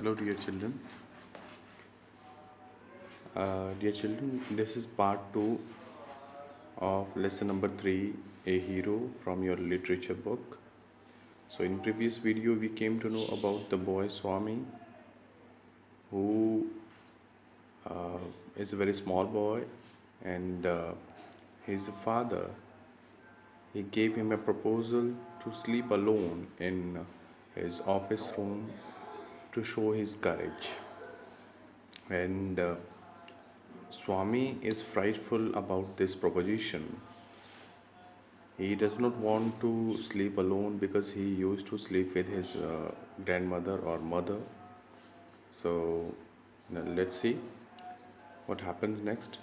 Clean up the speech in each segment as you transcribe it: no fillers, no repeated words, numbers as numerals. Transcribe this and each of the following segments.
Hello, dear children. Dear children, this is part 2 of lesson number 3, A Hero from your literature book. So, in previous video, we came to know about the boy Swami, who is a very small boy, and his father he gave him a proposal to sleep alone in his office room to show his courage. And Swami is frightful about this proposition. He does not want to sleep alone because he used to sleep with his grandmother or mother. So now let's see what happens next.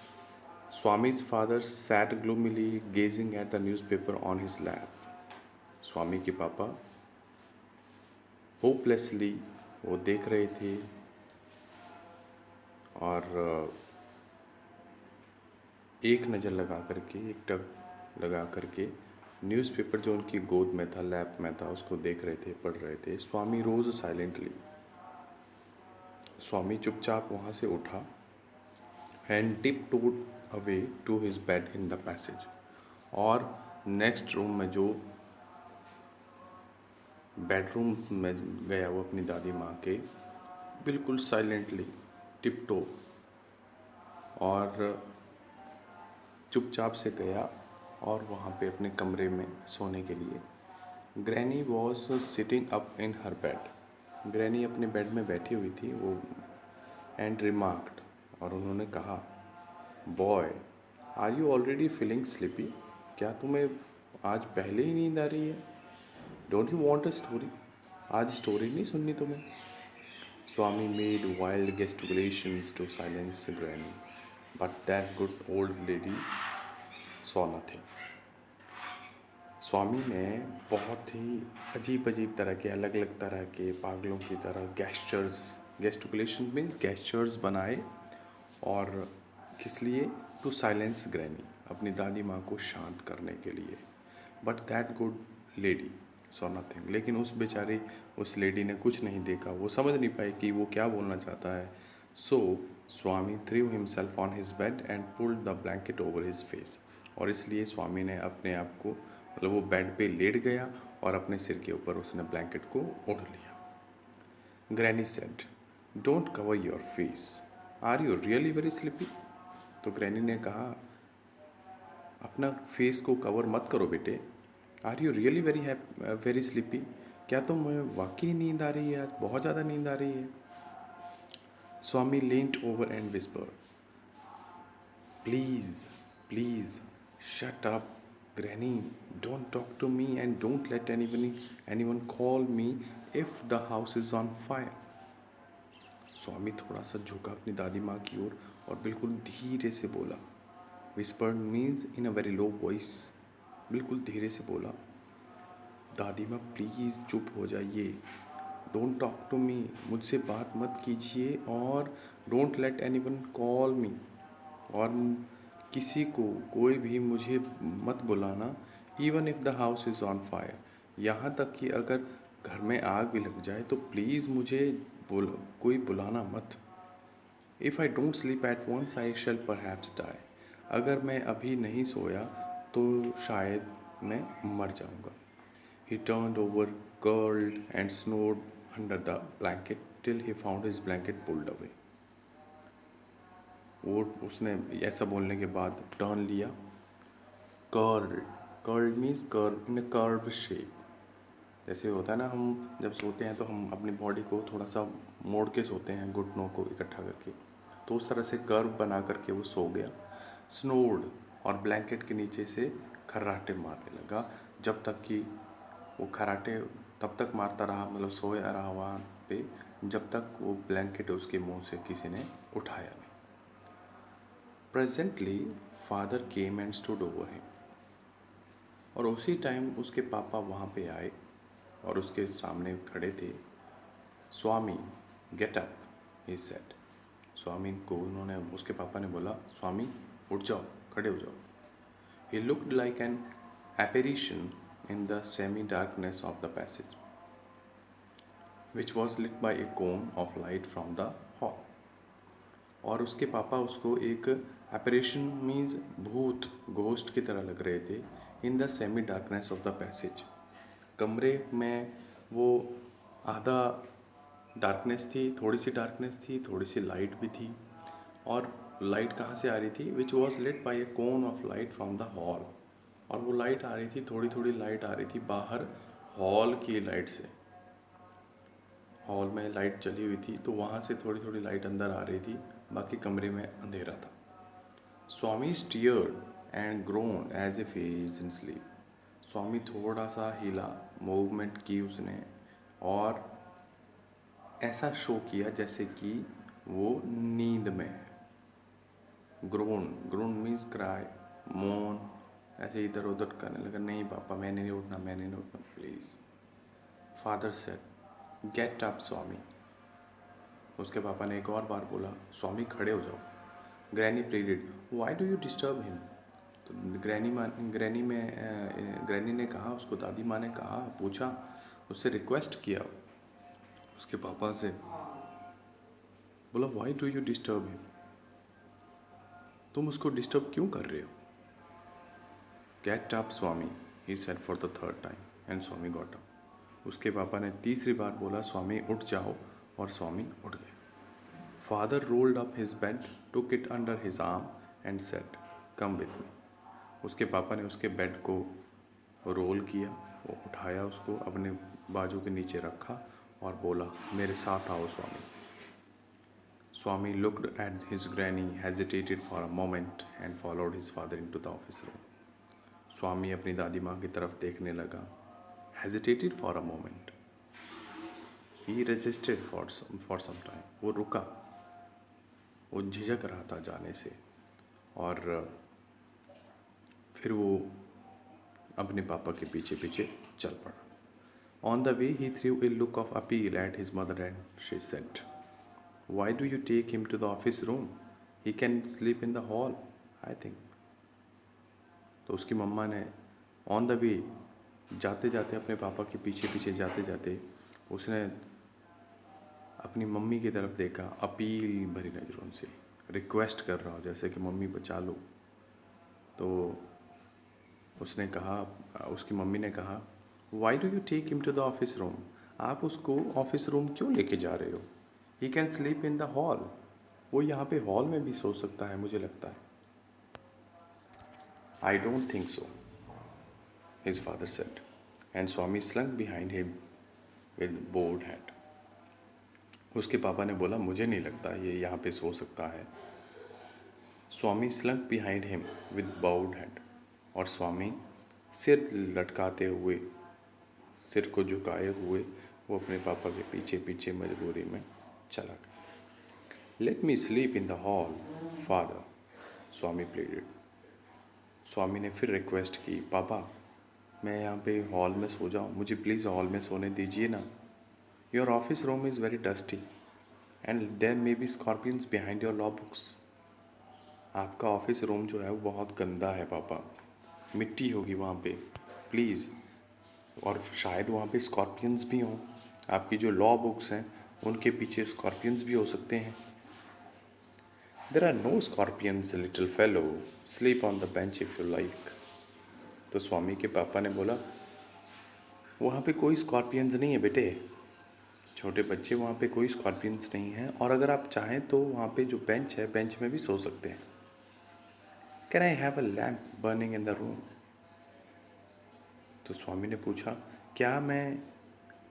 Swami's father sat gloomily gazing at the newspaper on his lap. स्वामी के पापा hopelessly वो देख रहे थे और एक नज़र लगा करके एक टक लगा करके न्यूज़पेपर जो उनकी गोद में था, लैप में था, उसको देख रहे थे, पढ़ रहे थे. स्वामी रोज साइलेंटली. स्वामी चुपचाप वहाँ से उठा and tiptoed away to his bed in the passage. और नेक्स्ट रूम में जो बेडरूम में गया वो अपनी दादी माँ के, बिल्कुल साइलेंटली टिपटो और चुपचाप से गया और वहाँ पे अपने कमरे में सोने के लिए. Granny was sitting up in her bed. Granny अपने बेड में बैठी हुई थी वो. एंड रिमार्क्ड, और उन्होंने कहा, boy are you already feeling sleepy. क्या तुम्हें आज पहले ही नींद आ रही है. Don't you want a story. आज स्टोरी नहीं सुननी तुम्हें. Swami made wild gesticulations to silence Granny, but that good old lady saw nothing. स्वामी ने बहुत ही अजीब अजीब तरह के, अलग अलग तरह के, पागलों की तरह गेस्टिकुलेशन मीन्स गेस्चर्स बनाए. और किस लिए? टू साइलेंस ग्रैनी, अपनी दादी माँ को शांत करने के लिए. But that good lady saw nothing. लेकिन उस लेडी ने कुछ नहीं देखा. वो समझ नहीं पाई कि वो क्या बोलना चाहता है. So Swami threw himself on his bed and pulled the blanket over his face. और इसलिए स्वामी ने अपने आप को, मतलब वो बेड पे लेट गया और अपने सिर के ऊपर उसने ब्लैंकेट को ओढ़ लिया. Granny said, don't cover your face. Are you really very sleepy. तो ग्रैनी ने कहा, अपना फेस को कवर मत करो बेटे. Are you really very sleepy. क्या तुम्हें वाकई नींद आ रही है आज, बहुत ज़्यादा नींद आ रही है. Swami leaned over and whispered, please please shut up granny. Don't talk to me and don't let anyone call me if the house is on fire. Swami थोड़ा सा झुका अपनी दादी माँ की ओर और बिल्कुल धीरे से बोला. Whispered means in a very low voice. बिल्कुल धीरे से बोला, दादी माँ प्लीज़ चुप हो जाइए. डोंट टॉक टू मी, मुझसे बात मत कीजिए. और डोंट लेट एनीवन कॉल मी, और किसी को, कोई भी मुझे मत बुलाना. Even if the house is on fire, यहाँ तक कि अगर घर में आग भी लग जाए तो प्लीज़ मुझे कोई बुलाना मत. If I don't sleep at once I shall perhaps die. अगर मैं अभी नहीं सोया तो शायद मैं मर जाऊँगा. He turned over, curled and snored under the blanket till he found his blanket pulled away. वो उसने ऐसा बोलने के बाद टर्न लिया. Curled means curve in a curve shape. जैसे होता है ना, हम जब सोते हैं तो हम अपनी बॉडी को थोड़ा सा मोड़ के सोते हैं, घुटनों को इकट्ठा करके. तो उस तरह से कर्व बना करके वो सो गया. स्नोड, और ब्लैंकेट के नीचे से खर्राटे मारने लगा. जब तक कि वो खराटे तब तक मारता रहा, मतलब सोया रहा वहाँ पे, जब तक वो ब्लैंकेट उसके मुंह से किसी ने उठाया नहीं. Presently father came and stood over him. और उसी टाइम उसके पापा वहाँ पे आए और उसके सामने खड़े थे. स्वामी गेट अप, ही सेड. स्वामी को उन्होंने, उसके पापा ने बोला, स्वामी उठ जाओ, खड़े हो जाओ. He looked like an apparition in the semi-darkness of the passage. Which was lit by a cone of light from the hall. और उसके पापा उसको एक एपरेशन मीन्स भूत घोस्ट की तरह लग रहे थे in the semi darkness of the passage. कमरे में वो आधा डार्कनेस थी, थोड़ी सी डार्कनेस थी, थोड़ी सी लाइट भी थी। और लाइट कहाँ से आ रही थी? Which was lit by a cone of light from the hall. और वो लाइट आ रही थी, थोड़ी थोड़ी लाइट आ रही थी बाहर हॉल की लाइट से। हॉल में लाइट जली हुई थी तो वहाँ से थोड़ी थोड़ी लाइट अंदर आ रही थी, बाकी कमरे में अंधेरा था। Swami stirred and groan as if he is in sleep. Swami थोड़ा सा हिला, मूवमेंट की उसने, और ऐसा शो किया जैसे कि वो नींद में है। ग्रोन, ग्रोन मीन्स क्राई, मोन, ऐसे इधर उधर करने लगा। नहीं पापा, मैंने नहीं उठना, मैंने नहीं उठना, please. Father said, get up Swami. उसके पापा ने एक और बार बोला, स्वामी खड़े हो जाओ। Granny pleaded, why do you disturb him. तो ग्रैनी ने कहा, उसको दादी माँ ने कहा, पूछा, उससे रिक्वेस्ट किया उसके पापा से, बोला why do you disturb him, तुम उसको डिस्टर्ब क्यों कर रहे हो। Gate up Swami, he said for the third time and Swami got up. उसके पापा ने तीसरी बार बोला, स्वामी उठ जाओ, और स्वामी उठ गए। Father rolled up his bed, took it under his arm and said, come with me. उसके पापा ने उसके बेड को रोल किया, वो उठाया, उसको अपने बाजू के नीचे रखा और बोला, मेरे साथ आओ स्वामी। Swami looked at his granny, hesitated for a moment and followed his father into the office room. स्वामी अपनी दादी माँ की तरफ देखने लगा, hesitated for a moment. He resisted for some time. वो रुका, वो झिझक रहा था जाने से, और फिर वो अपने पापा के पीछे पीछे चल पड़ा। On the way, he threw a look of appeal at his mother and she said, why do you take him to the office room? He can sleep in the hall, I think. तो उसकी मम्मा ने on the way, जाते जाते, अपने पापा के पीछे पीछे जाते जाते, उसने अपनी मम्मी की तरफ देखा, अपील भरी नज़रों से, रिक्वेस्ट कर रहा हो जैसे कि मम्मी बचा लो। तो उसने कहा, उसकी मम्मी ने कहा, why do you take him to the office room, आप उसको ऑफिस रूम क्यों लेके जा रहे हो। He can sleep in the hall, वो यहाँ पे हॉल में भी सो सकता है, मुझे लगता है। I don't think so, his father said, and Swami slunk behind him with bowed head. उसके पापा ने बोला, मुझे नहीं लगता ये यहाँ पे सो सकता है। Swami slunk behind him with bowed head, और स्वामी सिर लटकाते हुए, सिर को झुकाए हुए, वो अपने पापा के पीछे पीछे मजबूरी में चला गया। Let me sleep in the hall father, Swami pleaded. Swami ने फिर रिक्वेस्ट की, पापा मैं यहाँ पे हॉल में सो जाऊँ, मुझे प्लीज़ हॉल में सोने दीजिए ना। Your office room is very dusty and there may be scorpions behind your law books. आपका ऑफिस रूम जो है वो बहुत गंदा है पापा, मिट्टी होगी वहाँ पे, प्लीज़, और शायद वहाँ पे स्कॉर्पियंस भी हों, आपकी जो लॉ बुक्स हैं उनके पीछे स्कॉर्पियंस भी हो सकते हैं। There are no scorpions little fellow, sleep on the bench if you like. तो स्वामी के पापा ने बोला, वहाँ पे कोई स्कॉर्पियंस नहीं है बेटे, छोटे बच्चे, वहाँ पे कोई स्कॉर्पियंस नहीं है, और अगर आप चाहें तो वहाँ पे जो बेंच है, बेंच में भी सो सकते हैं। Can I have a lamp burning in the room. तो स्वामी ने पूछा, क्या मैं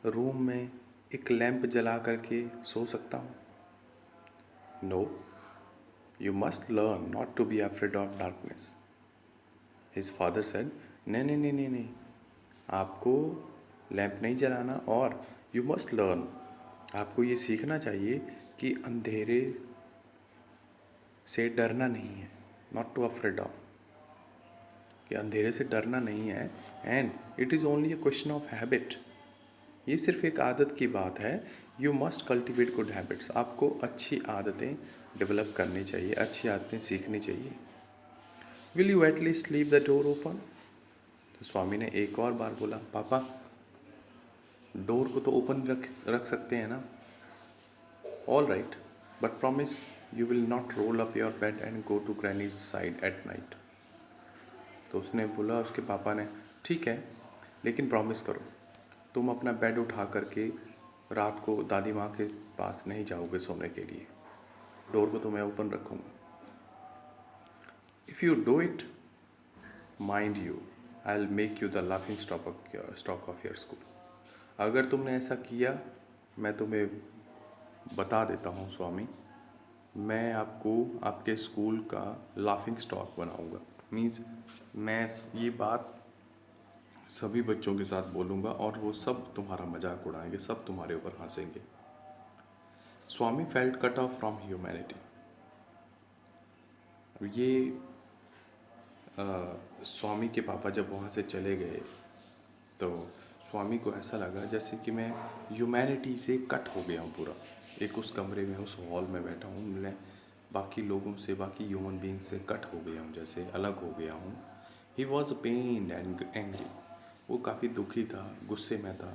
रूम में एक लैंप जला करके सो सकता हूँ। No, you must learn not to be afraid of darkness, his father said. नहीं नहीं नहीं नहीं नहीं, आपको लैंप नहीं जलाना, और यू मस्ट लर्न, आपको ये सीखना चाहिए कि अंधेरे से डरना नहीं है, नॉट टू अफ्रेड ऑफ, कि अंधेरे से डरना नहीं है, and it is only a question of habit, ये सिर्फ एक आदत की बात है। You must cultivate good habits, आपको अच्छी आदतें डेवलप करनी चाहिए, अच्छी आदतें सीखनी चाहिए। Will you at least leave the door open. तो स्वामी ने एक और बार बोला, पापा डोर को तो ओपन रख सकते हैं ना। All right, but promise you will not roll up your bed and go to granny's side at night. तो उसने बोला, उसके पापा ने, ठीक है लेकिन प्रॉमिस करो तुम अपना बेड उठा करके रात को दादी माँ के पास नहीं जाओगे सोने के लिए, डोर को तो मैं ओपन रखूँगा। If you do it, mind you, I will make you the laughing stock of your school. अगर तुमने ऐसा किया, मैं तुम्हें बता देता हूँ स्वामी, मैं आपको आपके स्कूल का लाफिंग स्टॉक बनाऊँगा। मीन्स मैं ये बात सभी बच्चों के साथ बोलूँगा और वो सब तुम्हारा मजाक उड़ाएंगे, सब तुम्हारे ऊपर हंसेंगे। Swami felt cut off from humanity. ये स्वामी के पापा जब वहाँ से चले गए तो स्वामी को ऐसा लगा जैसे कि मैं ह्यूमैनिटी से कट हो गया हूँ पूरा। एक उस कमरे में, उस हॉल में बैठा हूँ, मैं बाकी लोगों से, बाकी ह्यूमन बीइंग से कट हो गया हूँ, जैसे अलग हो गया हूँ। He was pained and angry. वो काफ़ी दुखी था, गुस्से में था।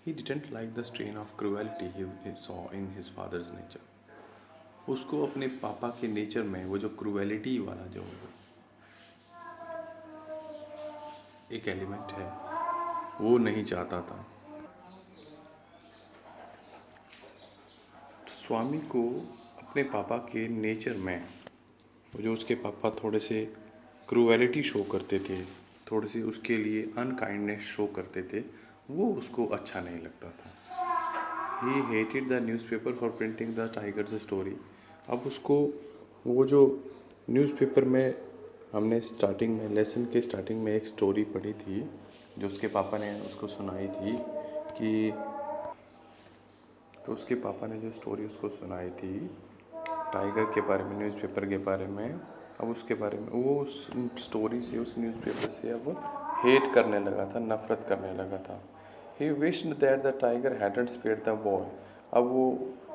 He didn't like the strain of cruelty he saw in his father's nature. उसको अपने पापा के नेचर में वो जो क्रूएलिटी वाला जो एक एलिमेंट है वो नहीं चाहता था। तो स्वामी को अपने पापा के नेचर में वो जो उसके पापा थोड़े से क्रूएलिटी शो करते थे, थोड़ी सी उसके लिए अनकाइंडनेस शो करते थे, वो उसको अच्छा नहीं लगता था। He hated the newspaper for printing the tiger's story. अब उसको वो जो न्यूज़पेपर में हमने स्टार्टिंग में, लेसन के स्टार्टिंग में एक स्टोरी पढ़ी थी जो उसके पापा ने उसको सुनाई थी कि, तो उसके पापा ने जो स्टोरी उसको सुनाई थी टाइगर के बारे में, न्यूज़पेपर के बारे में, अब उसके बारे में वो उस स्टोरी से, उस न्यूज़पेपर से अब हेट करने लगा था, नफ़रत करने लगा था। He wished that the tiger hadn't spared the boy. अब वो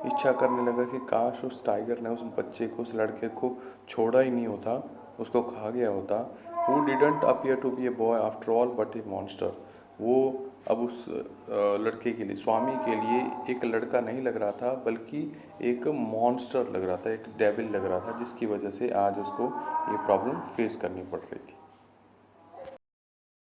इच्छा करने लगा कि काश उस टाइगर ने उस बच्चे को, उस लड़के को छोड़ा ही नहीं होता, उसको खा गया होता। Who didn't appear to be a boy after all but a monster. वो अब उस लड़के के लिए, स्वामी के लिए एक लड़का नहीं लग रहा था, बल्कि एक मॉन्स्टर लग रहा था, एक डेविल लग रहा था, जिसकी वजह से आज उसको ये प्रॉब्लम फेस करनी पड़ रही थी।